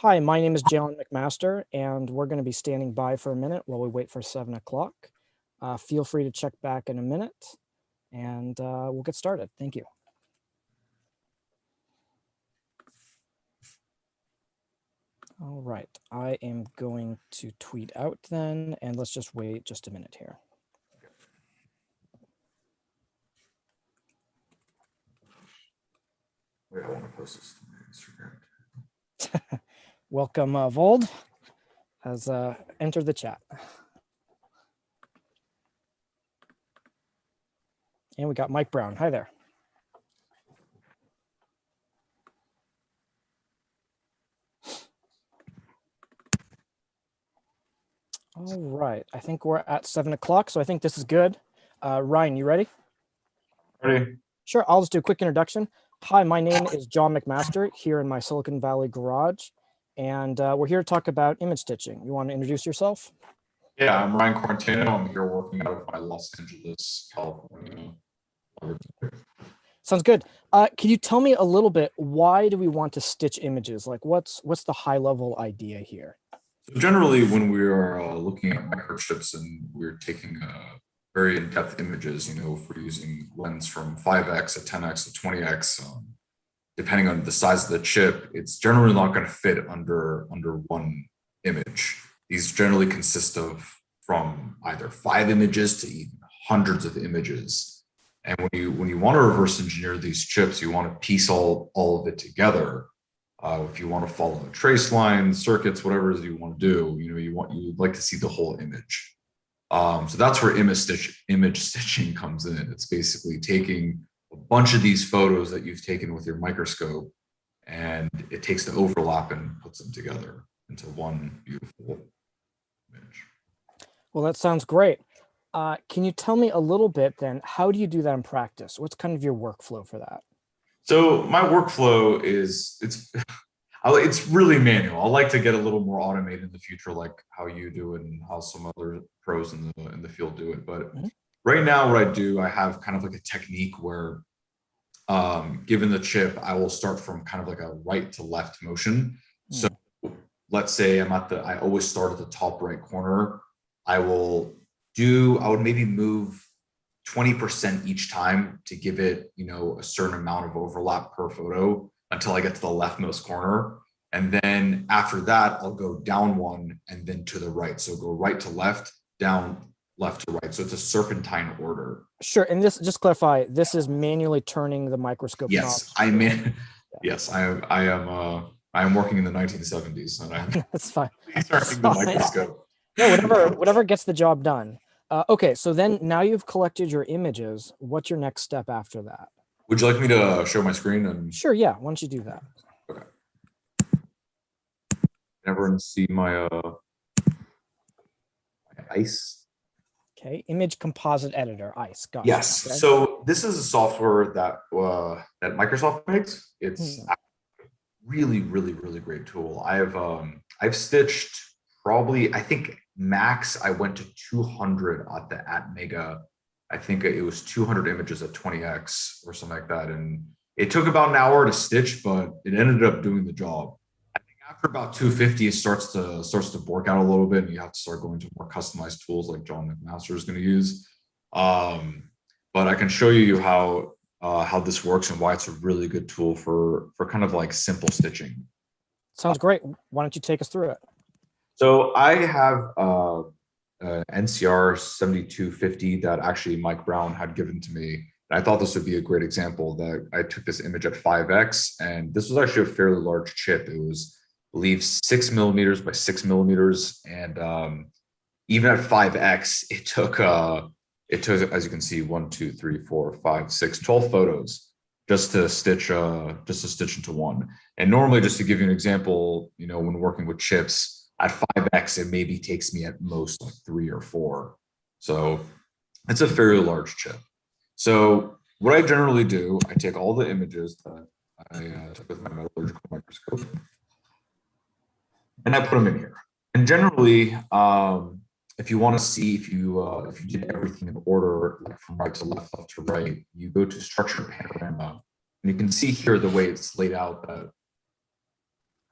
Hi, my name is Jalen McMaster, and we're going to be standing by for a minute while we wait for 7 o'clock. Feel free to check back in a minute, and we'll get started. Thank you. All right, I am going to tweet out then, and let's just wait just a minute here. Wait, I want to post this to my Instagram. Welcome, Vold has entered the chat. And we got Mike Brown. Hi there. All right, I think we're at 7 o'clock, so I think this is good. Ryan, you ready? Ready? Sure, I'll just do a quick introduction. Hi, my name is John McMaster here in my Silicon Valley garage, and we're here to talk about image stitching. You want to introduce yourself? Yeah, I'm Ryan Quarantino. I'm here working out of my Los Angeles, California. Sounds good. Can you tell me a little bit, why do we want to stitch images? Like what's the high level idea here? So generally, when we are looking at microchips and we're taking very in-depth images, if we're using lens from 5x to 10x to 20x, depending on the size of the chip, it's generally not going to fit under one image. These generally consist of from either 5 images to even hundreds of images. And when you want to reverse engineer these chips, you want to piece all of it together. If you want to follow a trace line, circuits, whatever it is you want to do, you'd like to see the whole image. So that's where image stitching comes in. It's basically taking a bunch of these photos that you've taken with your microscope, and it takes the overlap and puts them together into one beautiful image. Well, that sounds great. Can you tell me a little bit then, how do you do that in practice? What's kind of your workflow for that? So my workflow it's really manual. I like to get a little more automated in the future, like how you do it and how some other pros in the field do it. But right now, what I do, I have kind of like a technique where, given the chip, I will start from kind of like a right to left motion. So let's say I always start at the top right corner. I would maybe move 20% each time to give it, a certain amount of overlap per photo until I get to the leftmost corner. And then after that, I'll go down one and then to the right. So go right to left, down, left to right. So it's a serpentine order. Sure. And this, just clarify, this is manually turning the microscope. Yes, yes, I am working in the 1970s and I'm that's fine. turning the microscope. No, whatever gets the job done. Okay, so then now you've collected your images. What's your next step after that? Would you like me to show my screen? Sure, yeah. Why don't you do that? Okay. Everyone see my ICE? Okay, image composite editor, ICE. Got yes. Okay. So this is a software that Microsoft makes. It's really, really, really great tool. I've stitched probably, I think max I went to 200 at Mega. I think it was 200 images at 20x or something like that. And it took about an hour to stitch, but it ended up doing the job. I think after about 250, it starts to work out a little bit, and you have to start going to more customized tools like John McMaster is going to use. But I can show you how this works and why it's a really good tool for kind of like simple stitching. Sounds great. Why don't you take us through it? So I have NCR 7250 that actually Mike Brown had given to me. And I thought this would be a great example. That I took this image at 5x, and this was actually a fairly large chip. It was, I believe, 6 millimeters by 6 millimeters. And even at 5x, it took, as you can see, 1, 2, 3, 4, 5, 6, 12 photos just to stitch into one. And normally, just to give you an example, when working with chips, at 5x, it maybe takes me at most like 3 or 4. So it's a fairly large chip. So what I generally do, I take all the images that I took with my metallurgical microscope, and I put them in here. And generally, if you want to see if you did everything in order, like from right to left, left to right, you go to structure panorama, and you can see here the way it's laid out. That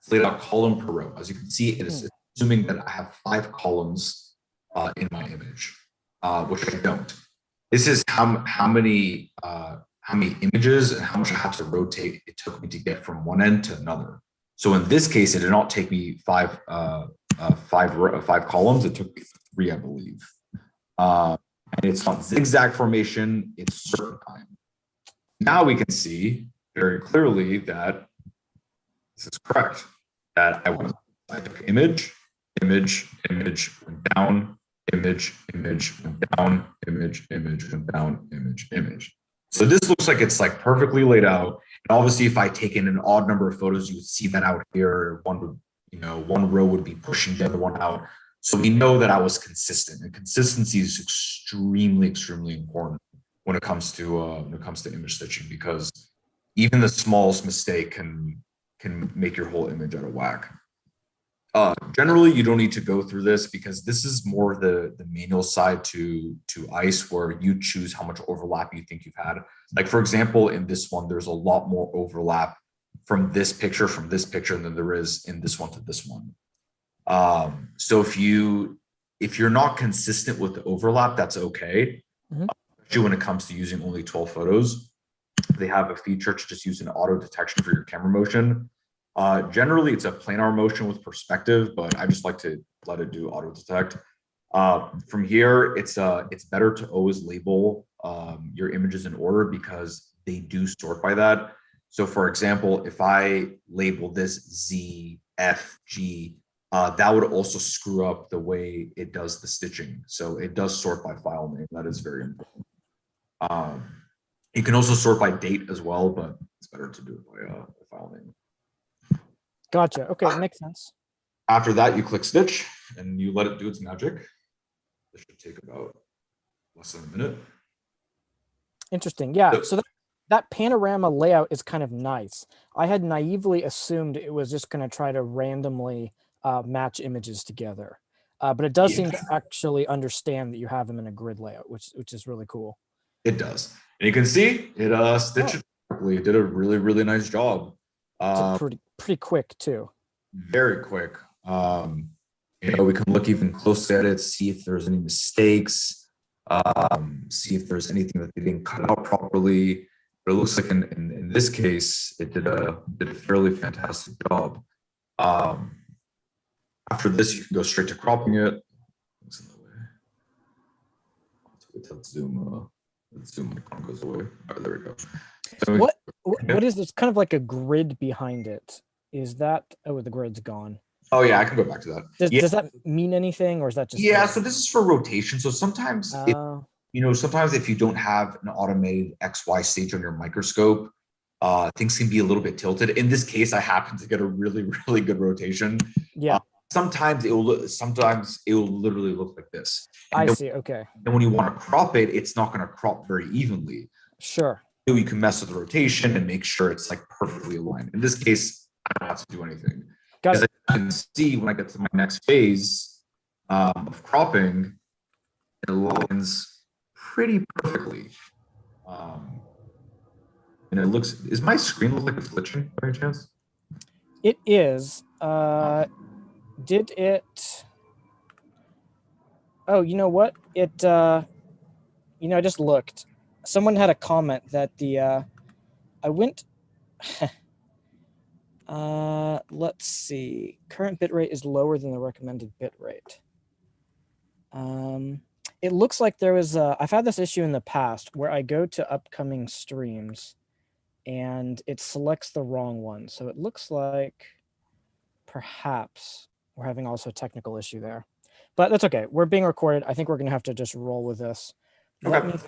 It's laid out column per row. As you can see, it is assuming that I have 5 columns in my image, which I don't. This is how many images and how much I have to rotate it took me to get from one end to another. So in this case, it did not take me five columns. It took me 3, I believe. And it's not zigzag formation, it's serpentine. Now we can see very clearly that this is correct. That I took image, went down, image, went down, image, went down, image. So this looks like it's like perfectly laid out. And obviously, if I take in an odd number of photos, you would see that out here. One row would be pushing the other one out. So we know that I was consistent, and consistency is extremely, extremely important when it comes to image stitching, because even the smallest mistake can make your whole image out of whack. Generally, you don't need to go through this, because this is more the manual side to ICE, where you choose how much overlap you think you've had. Like, for example, in this one, there's a lot more overlap from this picture than there is in this one to this one. So if you're not consistent with the overlap, that's okay. Especially when it comes to using only 12 photos. They have a feature to just use an auto detection for your camera motion. Generally, it's a planar motion with perspective, but I just like to let it do auto detect. From here, it's better to always label your images in order, because they do sort by that. So for example, if I label this Z, F, G, that would also screw up the way it does the stitching. So it does sort by file name. That is very important. You can also sort by date as well, but it's better to do it by file name. Gotcha. Okay, makes sense. After that, you click stitch and you let it do its magic. This should take about less than a minute. Interesting. Yeah. So that panorama layout is kind of nice. I had naively assumed it was just going to try to randomly match images together, but it does seem to actually understand that you have them in a grid layout, which is really cool. It does, and you can see it stitched it perfectly. It did a really, really nice job. It's pretty quick too. Very quick. We can look even closely at it, see if there's any mistakes, see if there's anything that they didn't cut out properly. But it looks like in this case, it did a fairly fantastic job. After this, you can go straight to cropping it. What's in the way? Let's zoom. Zoom icon goes away. All right, there we go. So what is this? Kind of like a grid behind it. Is that? Oh, the grid's gone. Oh yeah, I can go back to that. Does that mean anything, or is that just? Yeah, so this is for rotation. So sometimes, sometimes if you don't have an automated XY stage on your microscope, things can be a little bit tilted. In this case, I happen to get a really, really good rotation. Yeah. Sometimes it will literally look like this. I see. Okay. And when you want to crop it, it's not going to crop very evenly. Sure. So you can mess with the rotation and make sure it's like perfectly aligned. In this case, I don't have to do anything. Got it. I can see when I get to my next phase of cropping, it aligns pretty perfectly. And it looks, is my screen look like it's glitching by any chance? It is. Did it? Oh, you know what? It, I just looked. Someone had a comment that I went, let's see. Current bitrate is lower than the recommended bitrate. It looks like there was I've had this issue in the past where I go to upcoming streams and it selects the wrong one. So it looks like perhaps we're having also a technical issue there, but that's okay. We're being recorded. I think we're going to have to just roll with this. Okay.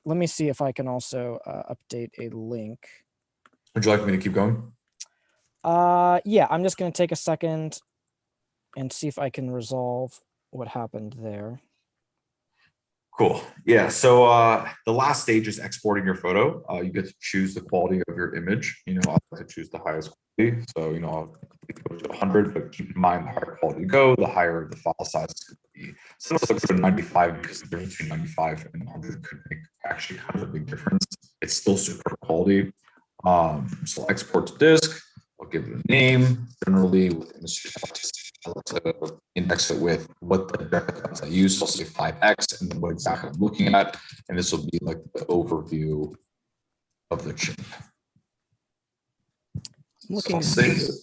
Let me see if I can also update a link. Would you like me to keep going? Yeah, I'm just going to take a second and see if I can resolve what happened there. Cool. Yeah. So the last stage is exporting your photo. You get to choose the quality of your image. I like to choose the highest quality. So I'll go to 100, but keep in mind the higher quality you go, the higher the file size is going to be. So let's go to 95, because the difference between 95 and 100 could make actually kind of a big difference. It's still super quality. So export to disk. I'll give it a name. Generally, within the statistics, I'll also index it with what the directions I use. So I'll say 5x and what exactly I'm looking at. And this will be like the overview of the chip. I'm looking to So I'll save see. it.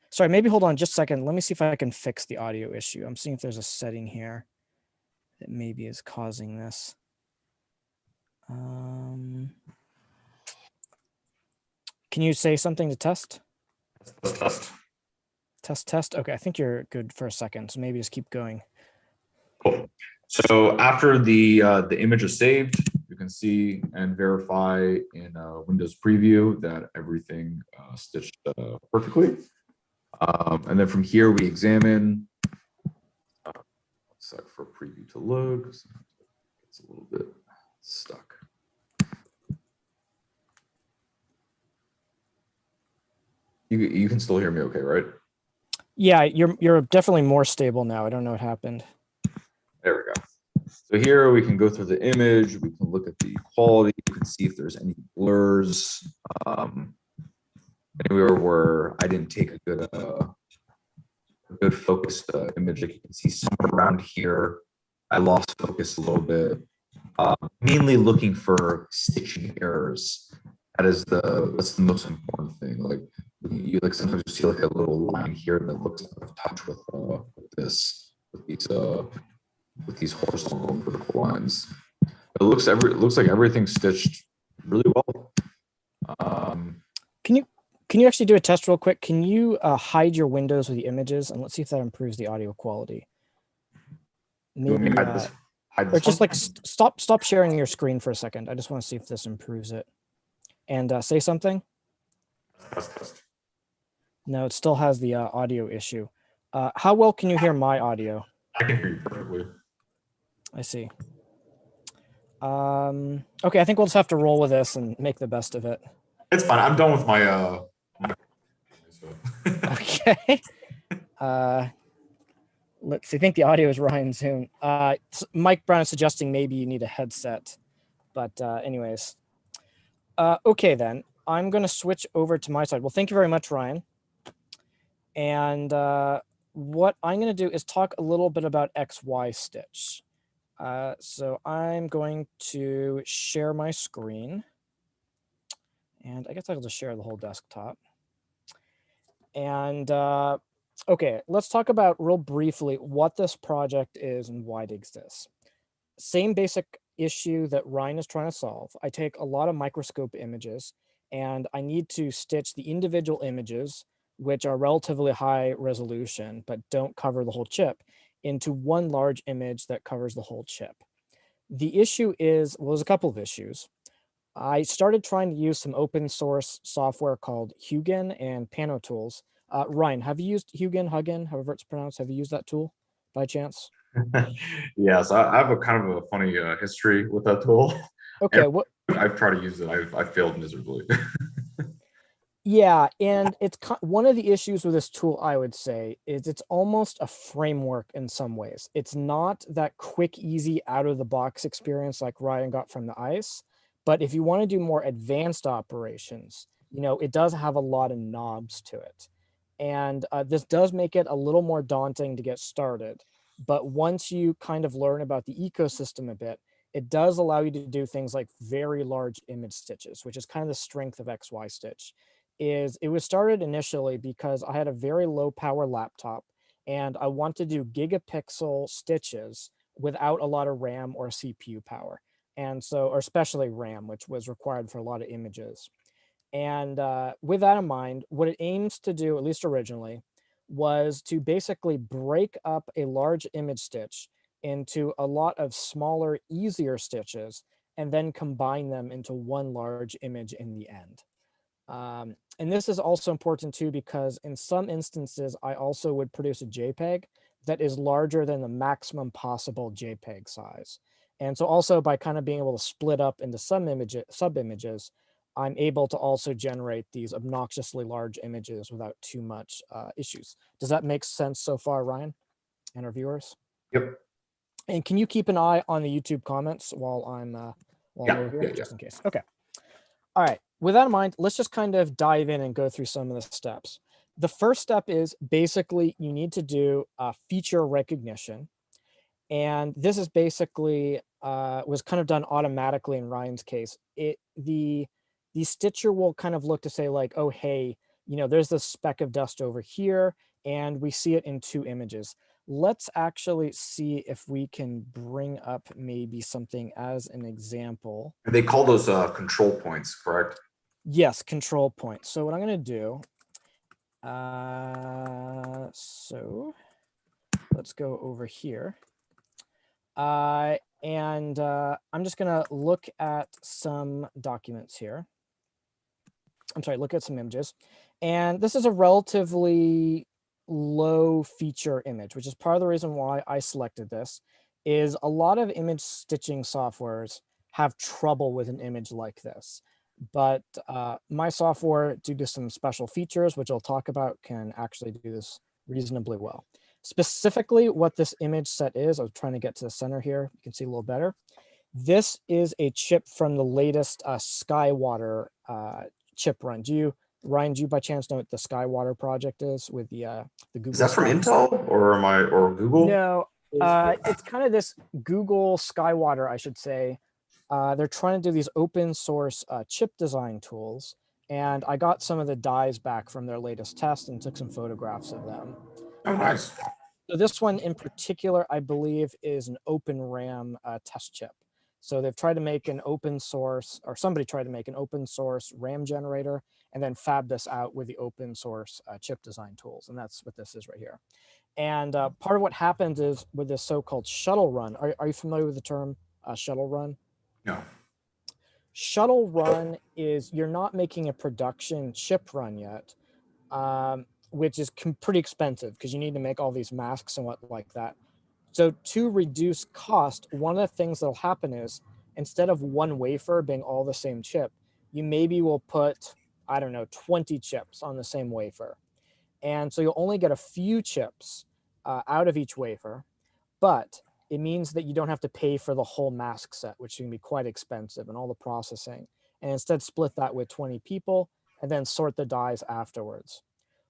Sorry, maybe hold on just a second. Let me see if I can fix the audio issue. I'm seeing if there's a setting here that maybe is causing this. Can you say something to test? Test. Test. Okay, I think you're good for a second. So maybe just keep going. Cool. So after the image is saved, you can see and verify in Windows Preview that everything stitched perfectly. And then from here, we examine. Sec for preview to load. It's a little bit stuck. You can still hear me okay, right? Yeah, you're definitely more stable now. I don't know what happened. There we go. So here we can go through the image. We can look at the quality. You can see if there's any blurs. Anywhere where I didn't take a good focused image. Like you can see somewhere around here, I lost focus a little bit. Mainly looking for stitching errors. That's the most important thing. Like you like sometimes you see like a little line here that looks out of touch with these horizontal and vertical lines. It looks like everything's stitched really well. Can you actually do a test real quick? Can you hide your windows with the images and let's see if that improves the audio quality? Maybe or just like stop sharing your screen for a second. I just want to see if this improves it. And say something. No, it still has the audio issue. How well can you hear my audio? I can hear you perfectly. I see. Okay, I think we'll just have to roll with this and make the best of it. It's fine. I'm done with my Okay. Let's see. I think the audio is Ryan Zoom. Mike Brown is suggesting maybe you need a headset. But anyways. Okay, then. I'm going to switch over to my side. Well, thank you very much, Ryan. And what I'm going to do is talk a little bit about XY stitch. So I'm going to share my screen. And I guess I'll just share the whole desktop. And okay, let's talk about real briefly what this project is and why it exists. Same basic issue that Ryan is trying to solve. I take a lot of microscope images and I need to stitch the individual images, which are relatively high resolution, but don't cover the whole chip, into one large image that covers the whole chip. The issue is, well, there's a couple of issues. I started trying to use some open source software called Hugin and Panotools. Ryan, have you used Hugin, however it's pronounced? Have you used that tool by chance? Yes, I have a kind of a funny history with that tool. Okay, I've tried to use it. I've failed miserably. Yeah, and it's one of the issues with this tool, I would say, is it's almost a framework in some ways. It's not that quick, easy, out of the box experience like Ryan got from the ice. But if you want to do more advanced operations, it does have a lot of knobs to it. And this does make it a little more daunting to get started. But once you kind of learn about the ecosystem a bit, it does allow you to do things like very large image stitches, which is kind of the strength of XY Stitch. It was started initially because I had a very low power laptop and I want to do gigapixel stitches without a lot of RAM or CPU power. And so, or especially RAM, which was required for a lot of images. And with that in mind, what it aims to do, at least originally, was to basically break up a large image stitch into a lot of smaller, easier stitches, and then combine them into one large image in the end. And this is also important too, because in some instances, I also would produce a JPEG that is larger than the maximum possible JPEG size. And so also by kind of being able to split up into some sub-images, I'm able to also generate these obnoxiously large images without too much issues. Does that make sense so far, Ryan, and our viewers? Yep. And can you keep an eye on the YouTube comments while I'm over here, just in case? Okay. All right. with that in mind, let's just kind of dive in and go through some of the steps. The first step is basically you need to do a feature recognition. And this is basically was kind of done automatically in Ryan's case. The stitcher will kind of look to say like, oh, hey, there's this speck of dust over here, and we see it in 2 images. Let's actually see if we can bring up maybe something as an example. And they call those control points, correct? Yes, control points. So what I'm going to do, so let's go over here. And I'm just going to look at some documents here. I'm sorry, look at some images. And this is a relatively low feature image, which is part of the reason why I selected this, is a lot of image stitching softwares have trouble with an image like this. But my software, due to some special features, which I'll talk about, can actually do this reasonably well. Specifically, what this image set is, I was trying to get to the center here. You can see a little better. This is a chip from the latest Skywater chip run. Ryan, do you by chance know what the Skywater project is with the Google? Is that from Intel or Google? No, it's kind of this Google Skywater, I should say. They're trying to do these open source chip design tools. And I got some of the dies back from their latest test and took some photographs of them. Oh, nice. So this one in particular, I believe, is an Open RAM test chip. So they've tried to make an open source, or somebody tried to make an open source RAM generator and then fab this out with the open source chip design tools. And that's what this is right here. And part of what happens is with this so-called shuttle run, are you familiar with the term shuttle run? No. Shuttle run is you're not making a production chip run yet, which is pretty expensive because you need to make all these masks and what like that. So to reduce cost, one of the things that'll happen is instead of one wafer being all the same chip, you maybe will put, I don't know, 20 chips on the same wafer. And so you'll only get a few chips out of each wafer, but it means that you don't have to pay for the whole mask set, which can be quite expensive and all the processing. And instead split that with 20 people and then sort the dies afterwards.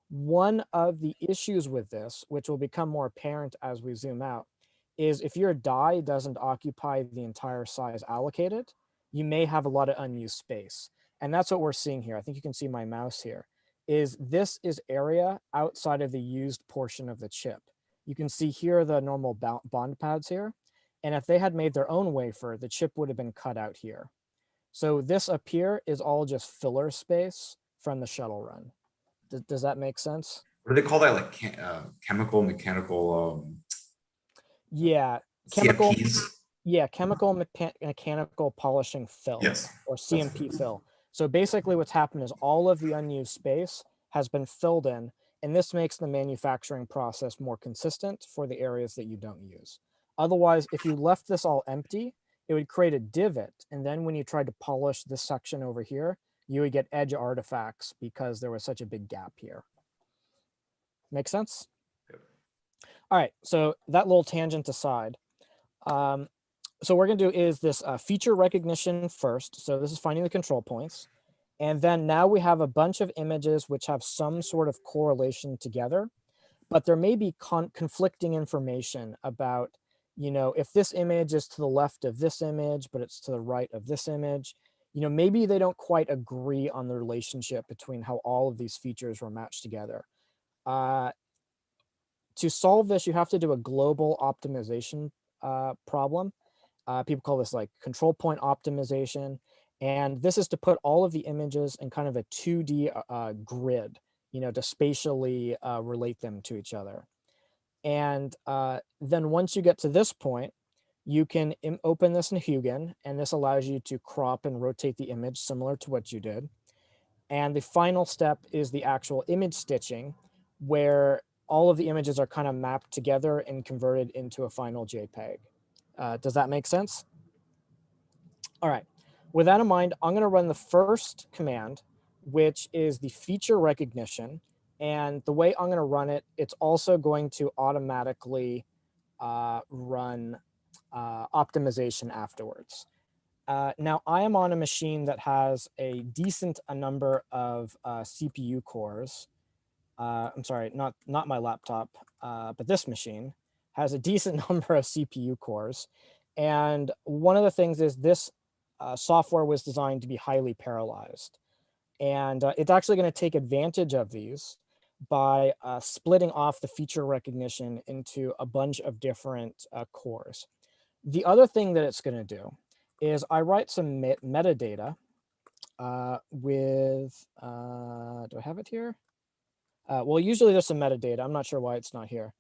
One of the issues with this, which will become more apparent as we zoom out, is if your die doesn't occupy the entire size allocated, you may have a lot of unused space. And that's what we're seeing here. I think you can see my mouse here. This is area outside of the used portion of the chip. You can see here the normal bond pads here. And if they had made their own wafer, the chip would have been cut out here. So this up here is all just filler space from the shuttle run. Does that make sense? What do they call that? Like chemical, mechanical. Yeah, chemical. CFPs? Yeah, chemical mechanical polishing fill. Yes. Or CMP fill. So basically, what's happened is all of the unused space has been filled in, and this makes the manufacturing process more consistent for the areas that you don't use. Otherwise, if you left this all empty, it would create a divot, and then when you tried to polish this section over here, you would get edge artifacts because there was such a big gap here. Make sense? Yep. All right, so that little tangent aside, so what we're gonna do is this feature recognition first. So this is finding the control points. And then now we have a bunch of images which have some sort of correlation together, but there may be conflicting information about, if this image is to the left of this image, but it's to the right of this image, maybe they don't quite agree on the relationship between how all of these features were matched together. To solve this, you have to do a global optimization problem. People call this like control point optimization. And this is to put all of the images in kind of a 2D grid, to spatially relate them to each other. And then once you get to this point, you can open this in Hugin, and this allows you to crop and rotate the image similar to what you did. And the final step is the actual image stitching, where all of the images are kind of mapped together and converted into a final JPEG. Does that make sense? All right. With that in mind, I'm going to run the first command, which is the feature recognition. And the way I'm going to run it, it's also going to automatically run optimization afterwards. Now I am on a machine that has a decent number of CPU cores. I'm sorry, not my laptop, but this machine has a decent number of CPU cores. And one of the things is this software was designed to be highly parallelized. And it's actually going to take advantage of these by splitting off the feature recognition into a bunch of different cores. The other thing that it's going to do is I write some metadata do I have it here? Well, usually there's some metadata. I'm not sure why it's not here.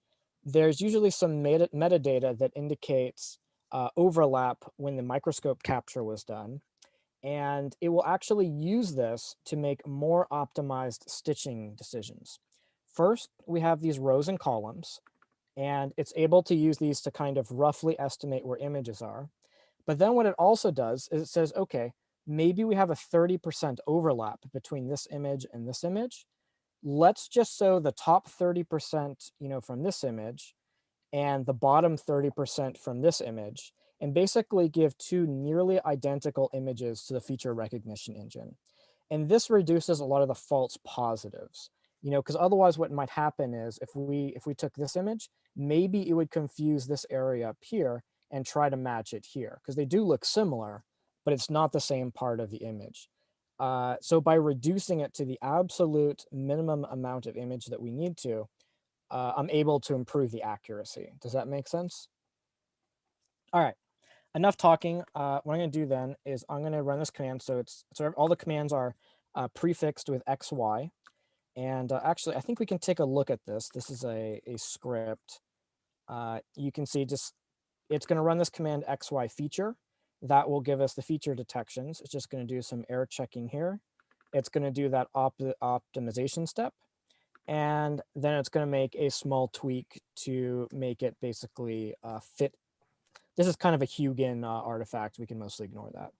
There's usually some metadata that indicates overlap when the microscope capture was done. And it will actually use this to make more optimized stitching decisions. First, we have these rows and columns, and it's able to use these to kind of roughly estimate where images are. But then what it also does is it says, okay, maybe we have a 30% overlap between this image and this image. Let's just show the top 30%, from this image and the bottom 30% from this image, and basically give two nearly identical images to the feature recognition engine. And this reduces a lot of the false positives, because otherwise what might happen is if we took this image, maybe it would confuse this area up here and try to match it here, because they do look similar, but it's not the same part of the image. So by reducing it to the absolute minimum amount of image that we need to, I'm able to improve the accuracy. Does that make sense? All right, enough talking. What I'm going to do then is I'm going to run this command. So all the commands are prefixed with XY. And actually, I think we can take a look at this. This is a script. You can see it's going to run this command XY feature. That will give us the feature detections. It's just going to do some error checking here. It's going to do that optimization step. And then it's going to make a small tweak to make it basically fit. This is kind of a Hugin artifact. We can mostly ignore that.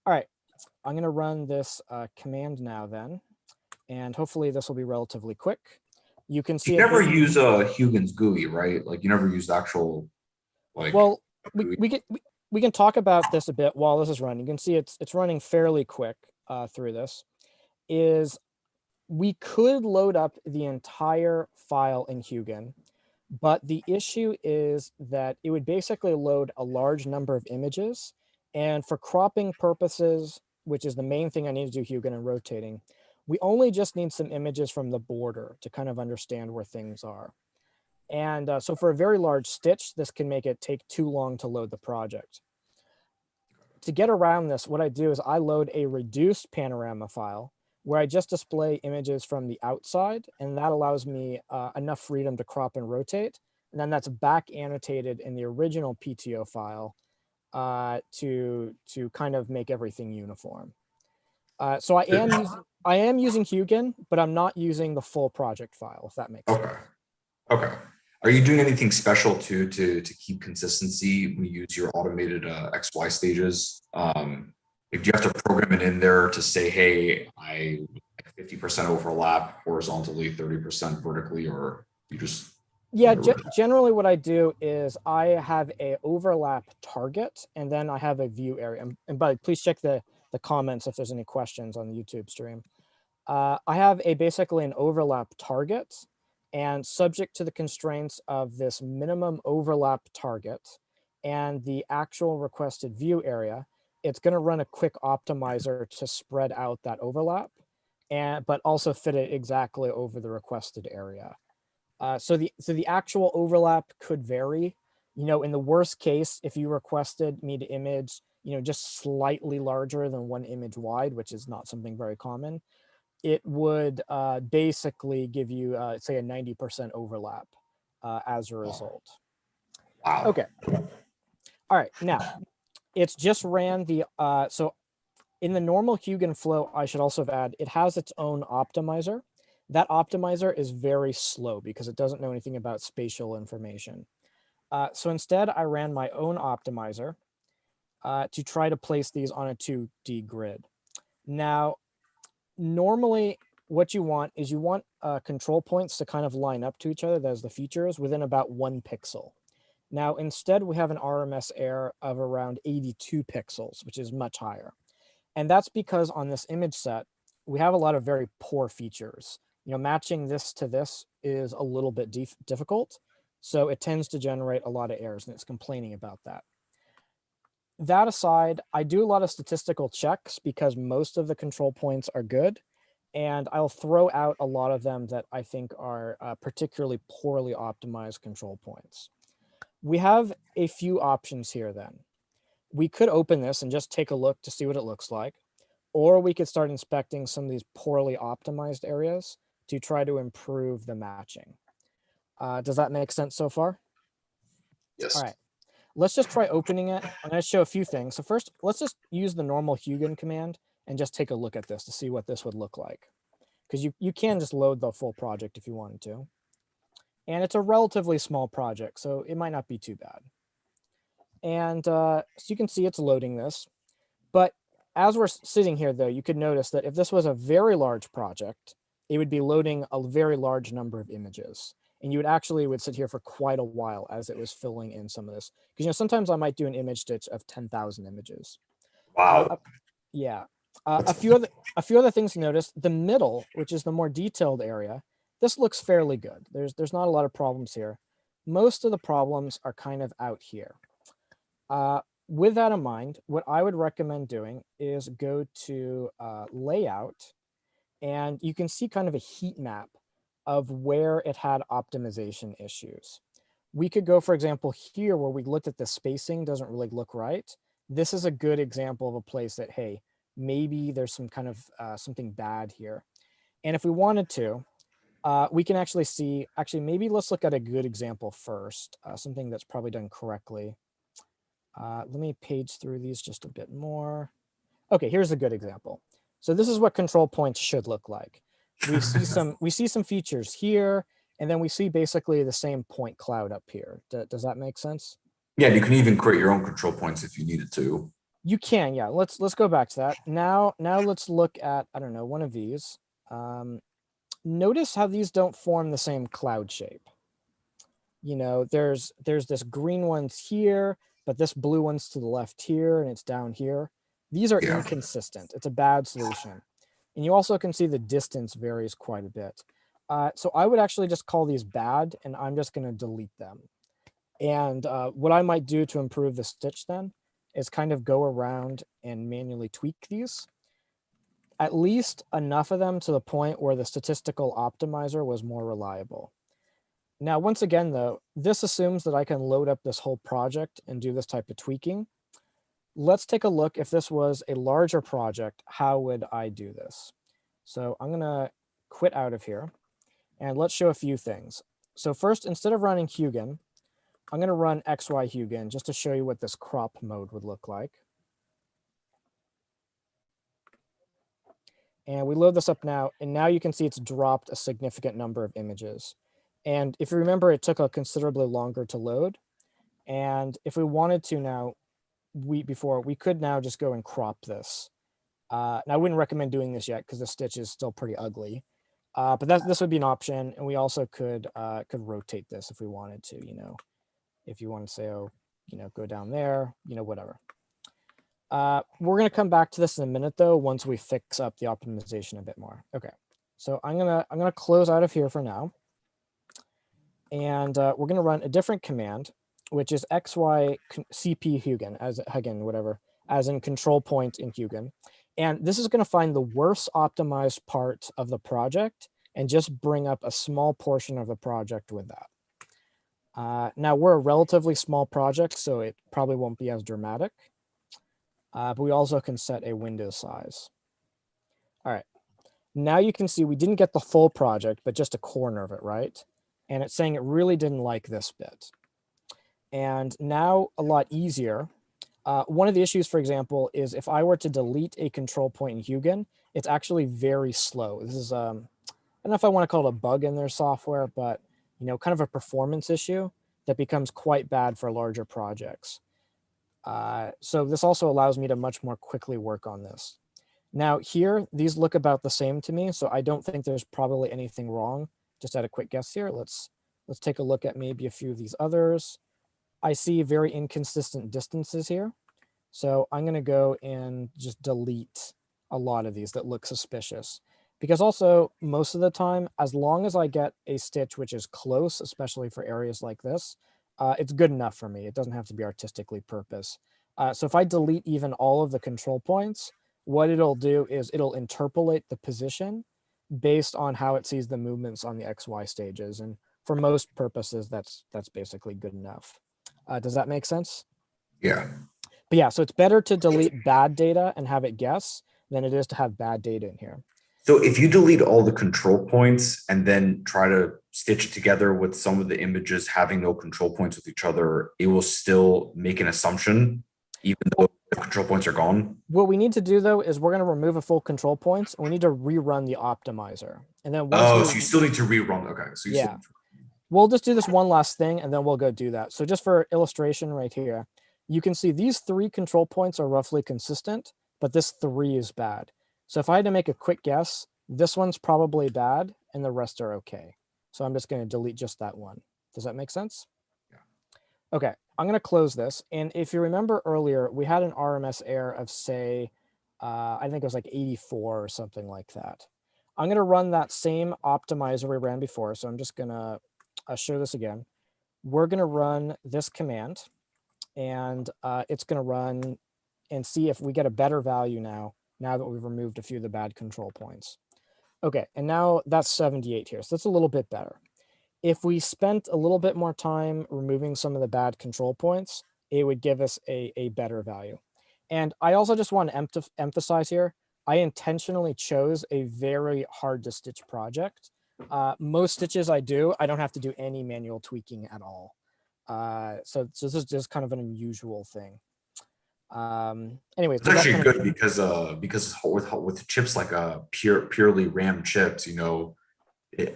All right, I'm going to run this command now then, and hopefully this will be relatively quick. You can see You never use Hugin's GUI, right? Like you never use the actual, like. Well, we can talk about this a bit while this is running. You can see it's running fairly quick through this. We could load up the entire file in Hugin, but the issue is that it would basically load a large number of images. And for cropping purposes, which is the main thing I need to do Hugin and rotating, we only just need some images from the border to kind of understand where things are. And so for a very large stitch, this can make it take too long to load the project. To get around this, what I do is I load a reduced panorama file where I just display images from the outside, and that allows me enough freedom to crop and rotate. And then that's back annotated in the original PTO file to kind of make everything uniform. So I am using Hugin, but I'm not using the full project file, if that makes sense. Okay. Are you doing anything special too to keep consistency when you use your automated XY stages? Do you have to program it in there to say, hey, I 50% overlap horizontally, 30% vertically, or you just? Yeah, generally what I do is I have a overlap target, and then I have a view area. And please check the comments if there's any questions on the YouTube stream. I have basically an overlap target, and subject to the constraints of this minimum overlap target and the actual requested view area, it's going to run a quick optimizer to spread out that overlap, but also fit it exactly over the requested area. So the actual overlap could vary. In the worst case, if you requested me to image, just slightly larger than one image wide, which is not something very common, it would basically give you, say, a 90% overlap as a result. Wow. Okay. All right. Now, it's just ran the, so in the normal Hugin flow, I should also add, it has its own optimizer. That optimizer is very slow because it doesn't know anything about spatial information. So instead, I ran my own optimizer to try to place these on a 2D grid. Now, normally what you want is control points to kind of line up to each other, as the features, within about 1 pixel. Now, instead, we have an RMS error of around 82 pixels, which is much higher. And that's because on this image set, we have a lot of very poor features. Matching this to this is a little bit difficult. So it tends to generate a lot of errors, and it's complaining about that. That aside, I do a lot of statistical checks because most of the control points are good. And I'll throw out a lot of them that I think are particularly poorly optimized control points. We have a few options here then. We could open this and just take a look to see what it looks like, or we could start inspecting some of these poorly optimized areas to try to improve the matching. Does that make sense so far? Yes. All right, let's just try opening it. I'm going to show a few things. So first, let's just use the normal Hugin command and just take a look at this to see what this would look like. Because you can just load the full project if you wanted to. And it's a relatively small project, so it might not be too bad. And so you can see it's loading this. But as we're sitting here, though, you could notice that if this was a very large project, it would be loading a very large number of images. And you would sit here for quite a while as it was filling in some of this. Because sometimes I might do an image stitch of 10,000 images. Wow. Yeah. A few other things to notice. The middle, which is the more detailed area, this looks fairly good. There's not a lot of problems here. Most of the problems are kind of out here. With that in mind, what I would recommend doing is go to layout, and you can see kind of a heat map of where it had optimization issues. We could go, for example, here where we looked at the spacing doesn't really look right. This is a good example of a place that, hey, maybe there's some kind of something bad here. And if we wanted to, we can actually see, maybe let's look at a good example first, something that's probably done correctly. Let me page through these just a bit more. Okay, here's a good example. So this is what control points should look like. We see some features here, and then we see basically the same point cloud up here. Does that make sense? Yeah, you can even create your own control points if you needed to. You can, yeah. Let's go back to that. Now let's look at, I don't know, one of these. Notice how these don't form the same cloud shape. There's this green one's here, but this blue one's to the left here, and it's down here. These are inconsistent. It's a bad solution. And you also can see the distance varies quite a bit. So I would actually just call these bad, and I'm just going to delete them. And what I might do to improve the stitch then is kind of go around and manually tweak these. At least enough of them to the point where the statistical optimizer was more reliable. Now, once again, though, this assumes that I can load up this whole project and do this type of tweaking. Let's take a look. If this was a larger project, how would I do this? So I'm going to quit out of here, and let's show a few things. So first, instead of running Hugin, I'm going to run XY Hugin just to show you what this crop mode would look like. And we load this up now, and now you can see it's dropped a significant number of images. And if you remember, it took a considerably longer to load. And if we wanted to now, we could now just go and crop this. And I wouldn't recommend doing this yet because the stitch is still pretty ugly. But this would be an option, and we also could rotate this if we wanted to. If you want to say, oh, go down there, whatever. We're going to come back to this in a minute, though, once we fix up the optimization a bit more. Okay, so I'm gonna close out of here for now, and we're going to run a different command, which is XY CP Hugin as in control point in Hugin, and this is going to find the worst optimized part of the project and just bring up a small portion of the project with that. Now we're a relatively small project, so it probably won't be as dramatic. But we also can set a window size. All right, now you can see we didn't get the full project, but just a corner of it, right? And it's saying it really didn't like this bit. And now a lot easier. One of the issues, for example, is if I were to delete a control point in Hugin, it's actually very slow. This is, I don't know if I want to call it a bug in their software, but kind of a performance issue that becomes quite bad for larger projects. So this also allows me to much more quickly work on this. Now here, these look about the same to me, so I don't think there's probably anything wrong. Just at a quick guess here, let's take a look at maybe a few of these others. I see very inconsistent distances here. So I'm going to go and just delete a lot of these that look suspicious. Because also, most of the time, as long as I get a stitch which is close, especially for areas like this, it's good enough for me. It doesn't have to be artistically purpose. So if I delete even all of the control points, what it'll do is it'll interpolate the position based on how it sees the movements on the XY stages. And for most purposes, that's basically good enough. Does that make sense? Yeah. But yeah, so it's better to delete bad data and have it guess than it is to have bad data in here. So if you delete all the control points and then try to stitch it together with some of the images having no control points with each other, it will still make an assumption, even though the control points are gone. What we need to do though is we're going to remove a full control points and we need to rerun the optimizer. And then once So you still need to rerun. Okay. So you yeah, we'll just do this one last thing and then we'll go do that. So just for illustration right here, you can see these 3 control points are roughly consistent, but this 3 is bad. So if I had to make a quick guess, this one's probably bad and the rest are okay. So I'm just going to delete just that one. Does that make sense? Yeah. Okay, I'm going to close this. And if you remember earlier, we had an RMS error of say, I think it was like 84 or something like that. I'm going to run that same optimizer we ran before. So I'm just going to show this again. We're going to run this command and it's going to run and see if we get a better value now that we've removed a few of the bad control points. Okay, and now that's 78 here, so that's a little bit better. If we spent a little bit more time removing some of the bad control points, it would give us a better value. And I also just want to emphasize here, I intentionally chose a very hard to stitch project. Most stitches I do, I don't have to do any manual tweaking at all. So this is just kind of an unusual thing. Anyways, it's actually good because with chips like purely RAM chips,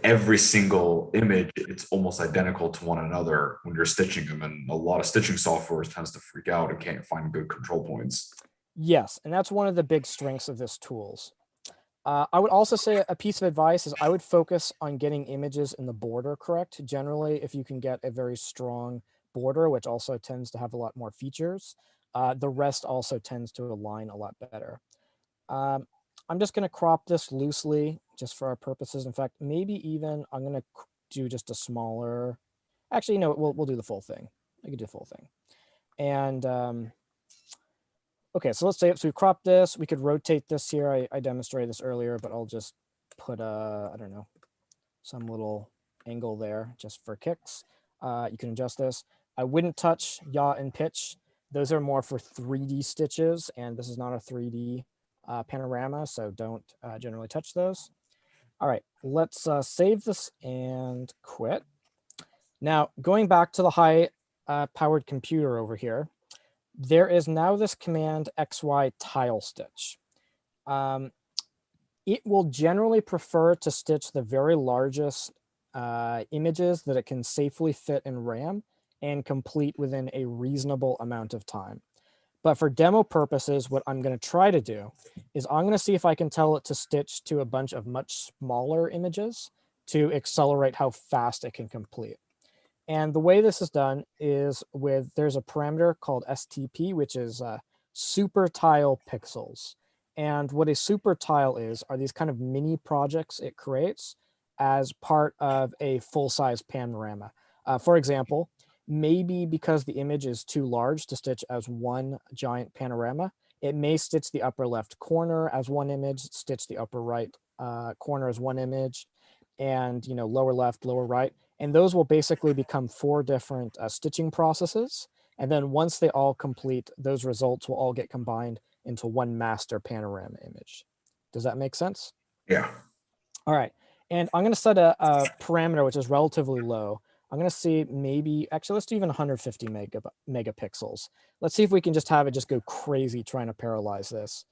every single image, it's almost identical to one another when you're stitching them, and a lot of stitching software tends to freak out and can't find good control points. Yes, and that's one of the big strengths of this tools. I would also say a piece of advice is I would focus on getting images in the border correct. Generally, if you can get a very strong border, which also tends to have a lot more features, the rest also tends to align a lot better. I'm just going to crop this loosely just for our purposes. In fact, maybe even I'm going to do just a smaller, actually, no, we'll do the full thing. I can do the full thing. And okay, so let's say, so we crop this, we could rotate this here. I demonstrated this earlier, but I'll just put I don't know, some little angle there just for kicks. You can adjust this. I wouldn't touch yaw and pitch. Those are more for 3D stitches, and this is not a 3D panorama, so don't generally touch those. All right, let's save this and quit. Now, going back to the high powered computer over here, there is now this command XY tile stitch. It will generally prefer to stitch the very largest images that it can safely fit in RAM and complete within a reasonable amount of time. But for demo purposes, what I'm going to try to do is I'm going to see if I can tell it to stitch to a bunch of much smaller images to accelerate how fast it can complete. And the way this is done is there's a parameter called STP, which is super tile pixels. And what a super tile are these kind of mini projects it creates as part of a full-size panorama. For example, maybe because the image is too large to stitch as one giant panorama, it may stitch the upper left corner as one image, stitch the upper right corner as one image, and lower left, lower right. And those will basically become 4 different stitching processes. And then once they all complete, those results will all get combined into one master panorama image. Does that make sense? Yeah. All right. And I'm going to set a parameter which is relatively low. I'm going to see maybe, actually, let's do even 150 megapixels. Let's see if we can just have it just go crazy trying to parallelize this.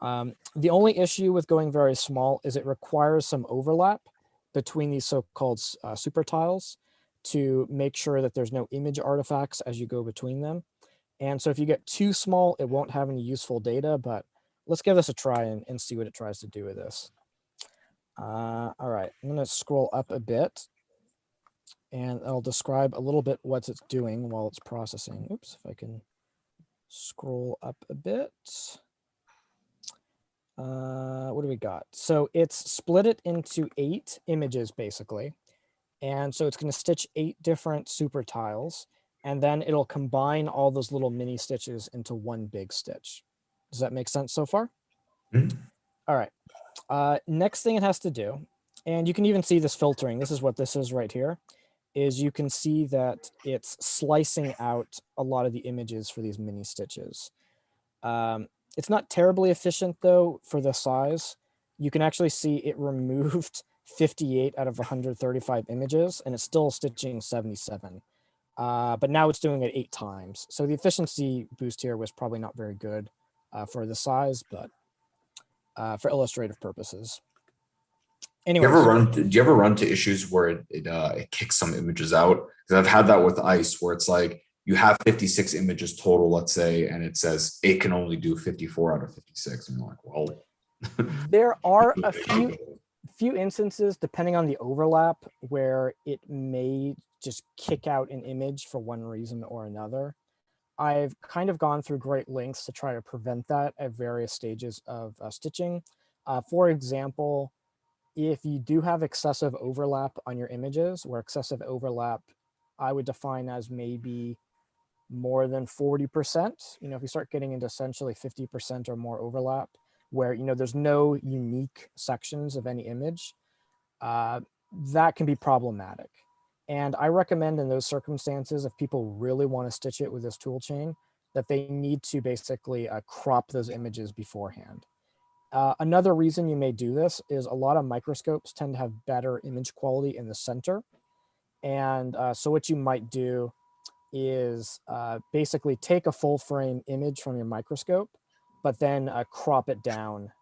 The only issue with going very small is it requires some overlap between these so-called super tiles to make sure that there's no image artifacts as you go between them. And so if you get too small, it won't have any useful data, but let's give this a try and see what it tries to do with this. All right, I'm going to scroll up a bit. and I'll describe a little bit what it's doing while it's processing. Oops, if I can scroll up a bit. What do we got? So it's split it into 8 images basically. And so it's going to stitch 8 different super tiles, and then it'll combine all those little mini stitches into one big stitch. Does that make sense so far? Mhm. All right. Next thing it has to do, and you can even see this filtering. This is what this is right here, is you can see that it's slicing out a lot of the images for these mini stitches. It's not terribly efficient though for the size. You can actually see it removed 58 out of 135 images, and it's still stitching 77. But now it's doing it 8 times. So the efficiency boost here was probably not very good for the size, but for illustrative purposes. Anyway, Do you ever run to issues where it kicks some images out? Because I've had that with ice where it's like you have 56 images total, let's say, and it says it can only do 54 out of 56. And you're like, well, there are a few instances, depending on the overlap, where it may just kick out an image for one reason or another. I've kind of gone through great lengths to try to prevent that at various stages of stitching. For example, if you do have excessive overlap on your images, where excessive overlap I would define as maybe more than 40%, if you start getting into essentially 50% or more overlap, where there's no unique sections of any image, that can be problematic. And I recommend in those circumstances, if people really want to stitch it with this tool chain, that they need to basically crop those images beforehand. Another reason you may do this is a lot of microscopes tend to have better image quality in the center. And so what you might do is basically take a full frame image from your microscope, but then crop it down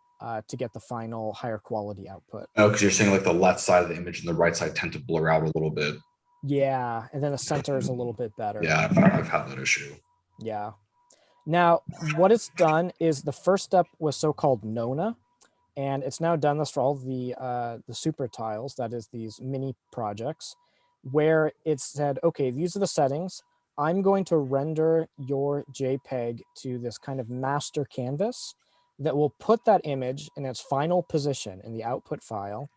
to get the final higher quality output. oh, because you're saying like the left side of the image and the right side tend to blur out a little bit. Yeah, and then the center is a little bit better. Yeah, I've had that issue. Yeah. Now, what it's done is the first step was so-called Nona, and it's now done this for all the super tiles, that is these mini projects, where it said, okay, these are the settings. I'm going to render your JPEG to this kind of master canvas that will put that image in its final position in the output file,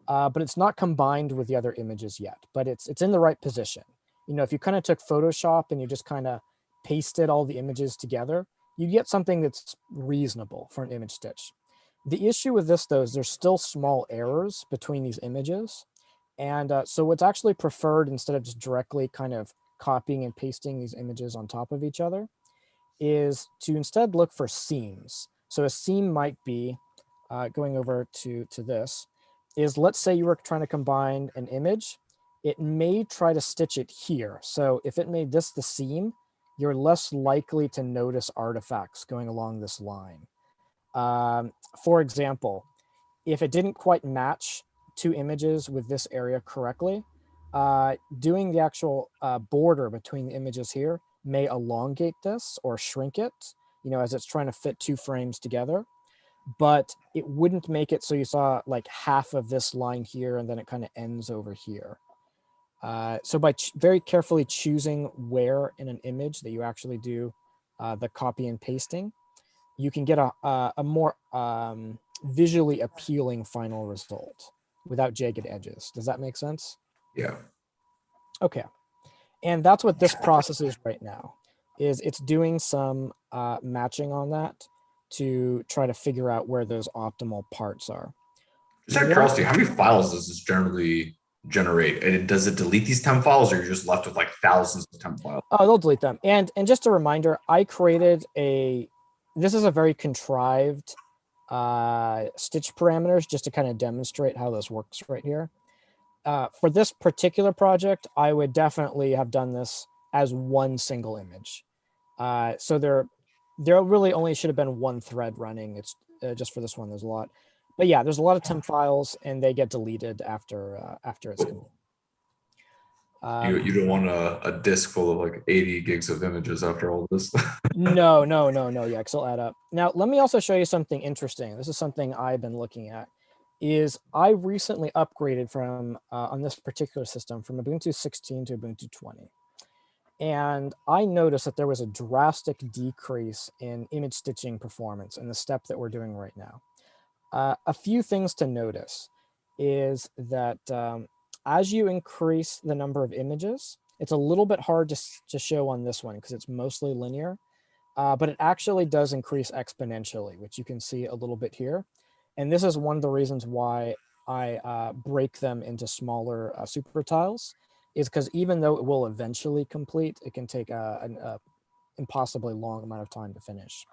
but it's not combined with the other images yet, but it's in the right position. If you kind of took Photoshop and you just kind of pasted all the images together, you get something that's reasonable for an image stitch. The issue with this, though, is there's still small errors between these images. And so what's actually preferred, instead of just directly kind of copying and pasting these images on top of each other, is to instead look for seams. So a seam might be, going over to this, is let's say you were trying to combine an image. It may try to stitch it here. So if it made this the seam, you're less likely to notice artifacts going along this line. For example, if it didn't quite match 2 images with this area correctly, doing the actual border between the images here may elongate this or shrink it, as it's trying to fit 2 frames together, but it wouldn't make it so you saw like half of this line here and then it kind of ends over here. So by very carefully choosing where in an image that you actually do the copy and pasting, you can get a more visually appealing final result without jagged edges. Does that make sense? Yeah. Okay. And that's what this process is right now, is it's doing some matching on that to try to figure out where those optimal parts are. Just out of curiosity, how many files does this generally generate? And does it delete these temp files, or you're just left with like thousands of temp files? Oh, they'll delete them. And just a reminder, I created this is a very contrived stitch parameters just to kind of demonstrate how this works right here. For this particular project, I would definitely have done this as one single image. So there really only should have been one thread running. It's just for this one, there's a lot. But yeah, there's a lot of temp files and they get deleted after it's complete. You don't want a disk full of like 80 gigs of images after all this. No. Yeah, because it'll add up. Now, let me also show you something interesting. This is something I've been looking at. is I recently upgraded from on this particular system from Ubuntu 16 to Ubuntu 20. And I noticed that there was a drastic decrease in image stitching performance in the step that we're doing right now. A few things to notice is that as you increase the number of images, it's a little bit hard to show on this one because it's mostly linear, but it actually does increase exponentially, which you can see a little bit here. And this is one of the reasons why I break them into smaller super tiles, is because even though it will eventually complete, it can take an impossibly long amount of time to finish.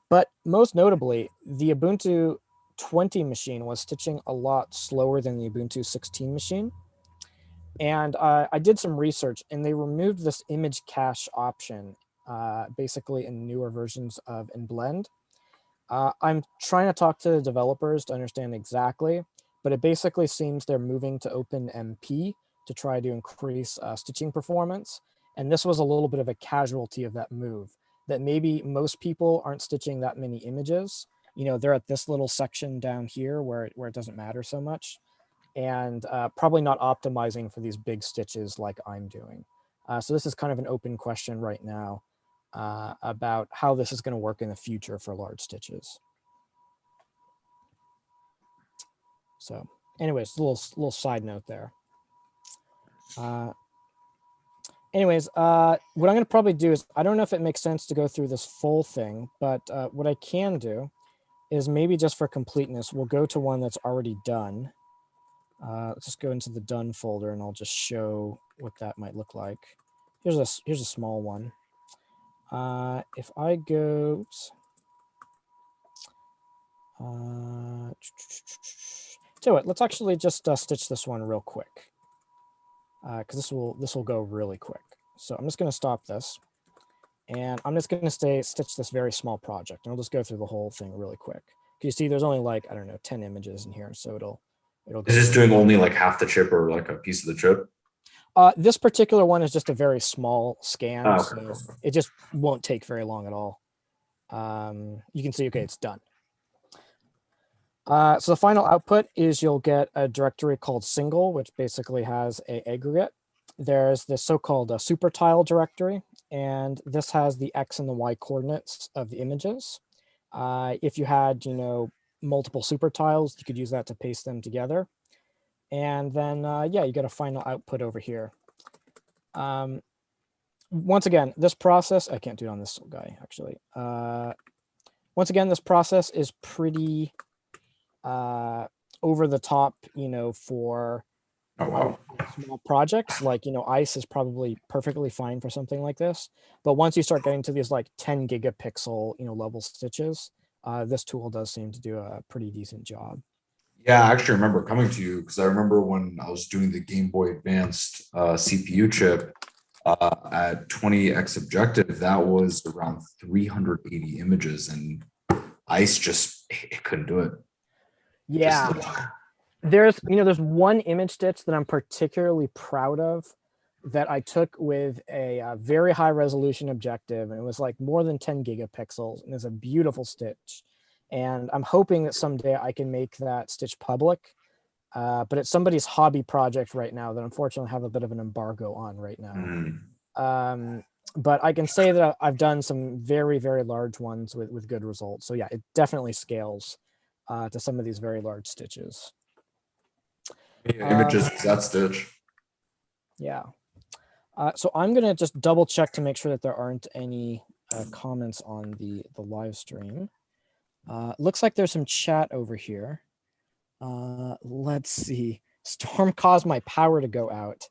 But most notably, the Ubuntu 20 machine was stitching a lot slower than the Ubuntu 16 machine. And I did some research, and they removed this image cache option, basically in newer versions of Blend. I'm trying to talk to the developers to understand exactly, but it basically seems they're moving to OpenMP to try to increase stitching performance. And this was a little bit of a casualty of that move, that maybe most people aren't stitching that many images. You know, they're at this little section down here where it doesn't matter so much, and probably not optimizing for these big stitches like I'm doing. So this is kind of an open question right now about how this is going to work in the future for large stitches. So anyways, a little side note there. Anyways, what I'm going to probably do is, I don't know if it makes sense to go through this full thing, but what I can do is maybe just for completeness, we'll go to one that's already done. Let's just go into the done folder and I'll just show what that might look like. Here's a small one. If I go, oops. So let's actually just stitch this one real quick, because this will go really quick. So I'm just going to stop this, and I'm just going to stitch this very small project, and I'll just go through the whole thing really quick. You see, there's only like, I don't know, 10 images in here, so it'll go. Is this doing only like half the chip or like a piece of the chip? This particular one is just a very small scan, Oh, so okay. it just won't take very long at all. You can see, okay, it's done. So the final output is you'll get a directory called single, which basically has a aggregate. There's the so-called super tile directory, and this has the X and the Y coordinates of the images. If you had, multiple super tiles, you could use that to paste them together. And then, yeah, you get a final output over here. Once again, this process, I can't do it on this guy, actually. Once again, this process is pretty over the top, for Oh, wow. small projects. Like, ICE is probably perfectly fine for something like this. But once you start getting to these like 10 gigapixel, level stitches, this tool does seem to do a pretty decent job. Yeah, I actually remember coming to you because I remember when I was doing the Game Boy Advanced CPU chip at 20x objective, that was around 380 images, and ICE just it couldn't do it. Yeah. There's one image stitch that I'm particularly proud of that I took with a very high resolution objective, and it was like more than 10 gigapixels, and it's a beautiful stitch. And I'm hoping that someday I can make that stitch public, but it's somebody's hobby project right now that unfortunately have a bit of an embargo on right now. But I can say that I've done some very, very large ones with good results. So yeah, it definitely scales to some of these very large stitches. Images is that stitch. Yeah. So I'm going to just double check to make sure that there aren't any comments on the live stream. Looks like there's some chat over here. Let's see. Storm caused my power to go out.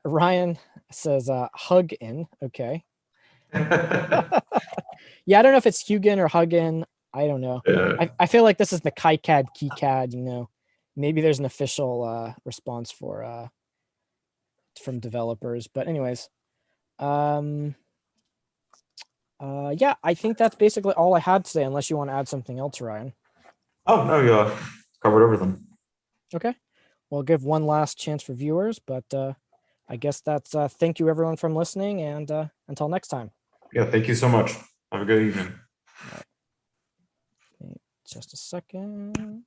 Ryan says hug in. Okay. Yeah, I don't know if it's Hugin or Huggin. I don't know. Yeah. I feel like this is the KiCad, KiCad, Maybe there's an official response from developers. But anyways, yeah, I think that's basically all I had to say, unless you want to add something else, Ryan. Oh, no, you covered everything. Okay. Well, I'll give one last chance for viewers, but I guess that's thank you everyone from listening, and until next time. Yeah, thank you so much. Have a good evening. All right. Just a second.